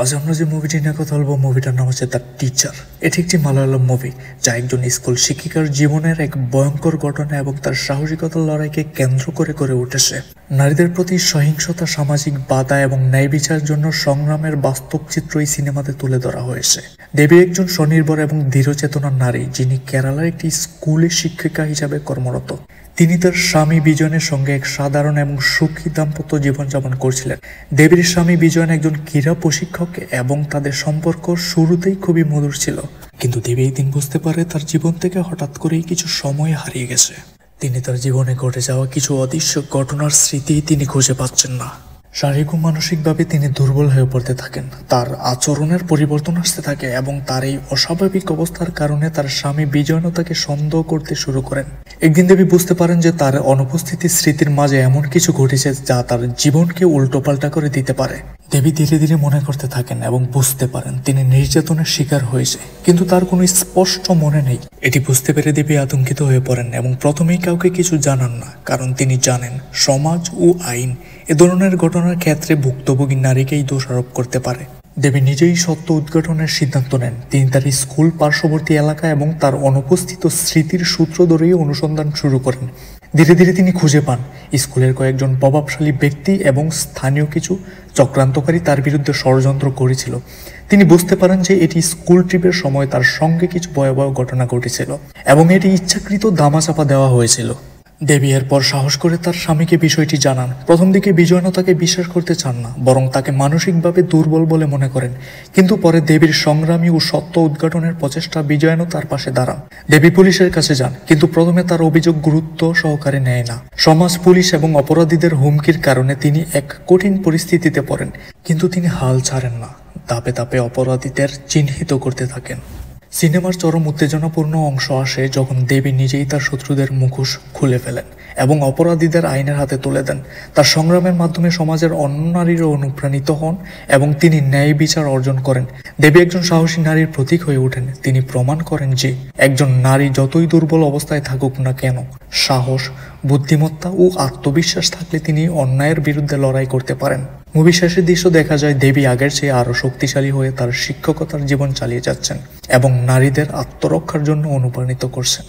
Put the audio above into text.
আজ আমরা যে মুভিটি নিয়ে কথা বলবো মুভিটার নাম হচ্ছে দ্য টিচার। এটি একটি মালায়ালাম মুভি যা একজন স্কুল শিক্ষিকার জীবনের এক ভয়ঙ্কর ঘটনা এবং তার সাহসিকতার লড়াইকে কেন্দ্র করে গড়ে উঠেছে। নারীদের প্রতি সহিংসতা, সামাজিক বাধা এবং ন্যায় বিচারের জন্য সংগ্রামের বাস্তব চিত্র এই সিনেমাতে তুলে ধরা হয়েছে। দেবী একজন স্বনির্ভর এবং দৃঢ়চেতনার নারী যিনি কেরালার একটি স্কুলে শিক্ষিকা হিসাবে কর্মরত। তিনি তার স্বামী বিজয়নের সঙ্গে এক সাধারণ এবং সুখী দাম্পত্য জীবনযাপন করছিলেন। দেবীর স্বামী বিজয়ন একজন ক্রীড়া প্রশিক্ষক এবং তাদের সম্পর্ক শুরুতেই খুবই মধুর ছিল, কিন্তু দেবী একদিন বুঝতে পারে তার জীবন থেকে হঠাৎ করেই কিছু সময় হারিয়ে গেছে। তিনি তার জীবনে ঘটে যাওয়া কিছু অদৃশ্য ঘটনার স্মৃতি তিনি খুঁজে পাচ্ছেন না। শারীরিক ও মানসিকভাবে তিনি দুর্বল হয়ে পড়তে থাকেন, তার আচরণের পরিবর্তন আসতে থাকে এবং তার এই অস্বাভাবিক অবস্থার কারণে তার স্বামী বিজয়নও তাকে সন্দেহ করতে শুরু করেন। একদিন দেবী বুঝতে পারেন যে তার অনুপস্থিতি স্মৃতির মাঝে এমন কিছু ঘটেছে যা তার জীবনকে উল্টোপাল্টা করে দিতে পারে। দেবী ধীরে ধীরে মনে করতে থাকেন এবং বুঝতে পারেন তিনি নির্যাতনের শিকার হয়েছে, কিন্তু তার কোনো স্পষ্ট মনে নেই। এটি বুঝতে পেরে দেবী আতঙ্কিত হয়ে পড়েন এবং প্রথমেই কাউকে কিছু জানান না, কারণ তিনি জানেন সমাজ ও আইন এ ধরনের ঘটনার ক্ষেত্রে ভুক্তভোগী নারীকেই দোষারোপ করতে পারে। দেবী নিজেই সত্য উদ্ঘাটনের সিদ্ধান্ত নেন। তিনি তার স্কুল পার্শ্ববর্তী এলাকা এবং তার অনুপস্থিত স্মৃতির সূত্র ধরেই অনুসন্ধান শুরু করেন। ধীরে ধীরে তিনি খুঁজে পান স্কুলের কয়েকজন প্রভাবশালী ব্যক্তি এবং স্থানীয় কিছু চক্রান্তকারী তার বিরুদ্ধে ষড়যন্ত্র করেছিল। তিনি বুঝতে পারেন যে এটি স্কুল ট্রিপের সময় তার সঙ্গে কিছু ভয়াবহ ঘটনা ঘটেছিল এবং এটি ইচ্ছাকৃত ধামাচাপা দেওয়া হয়েছিল। দেবী এরপর সাহস করে তার স্বামীকে বিষয়টি জানান। প্রথম দিকে বিজয়ন তাকে বিশ্বাস করতে চান না, বরং তাকে মানসিকভাবে দুর্বল বলে মনে করেন, কিন্তু পরে দেবীর সংগ্রামী ও সত্য উদ্ঘাটনের প্রচেষ্টা বিজয়নও তার পাশে দাঁড়ান। দেবী পুলিশের কাছে যান, কিন্তু প্রথমে তার অভিযোগ গুরুত্ব সহকারে নেয় না। সমাজ, পুলিশ এবং অপরাধীদের হুমকির কারণে তিনি এক কঠিন পরিস্থিতিতে পড়েন, কিন্তু তিনি হাল ছাড়েন না। ধাপে ধাপে অপরাধীদের চিহ্নিত করতে থাকেন। সিনেমার চরম উত্তেজনাপূর্ণ অংশ আসে যখন দেবী নিজেই তার শত্রুদের মুখোশ খুলে ফেলেন এবং অপরাধীদের আইনের হাতে তুলে দেন। তার সংগ্রামের মাধ্যমে সমাজের অন্য নারীরা অনুপ্রাণিত হন এবং তিনি ন্যায় বিচার অর্জন করেন। দেবী একজন সাহসী নারীর প্রতীক হয়ে ওঠেন। তিনি প্রমাণ করেন যে একজন নারী যতই দুর্বল অবস্থায় থাকুক না কেন, সাহস, বুদ্ধিমত্তা ও আত্মবিশ্বাস থাকলে তিনি অন্যায়ের বিরুদ্ধে লড়াই করতে পারেন। মুভি শেষের দৃশ্য দেখা যায় দেবী আগের চেয়ে আরো শক্তিশালী হয়ে তার শিক্ষকতার জীবন চালিয়ে যাচ্ছেন এবং নারীদের আত্মরক্ষার জন্য অনুপ্রাণিত করছেন।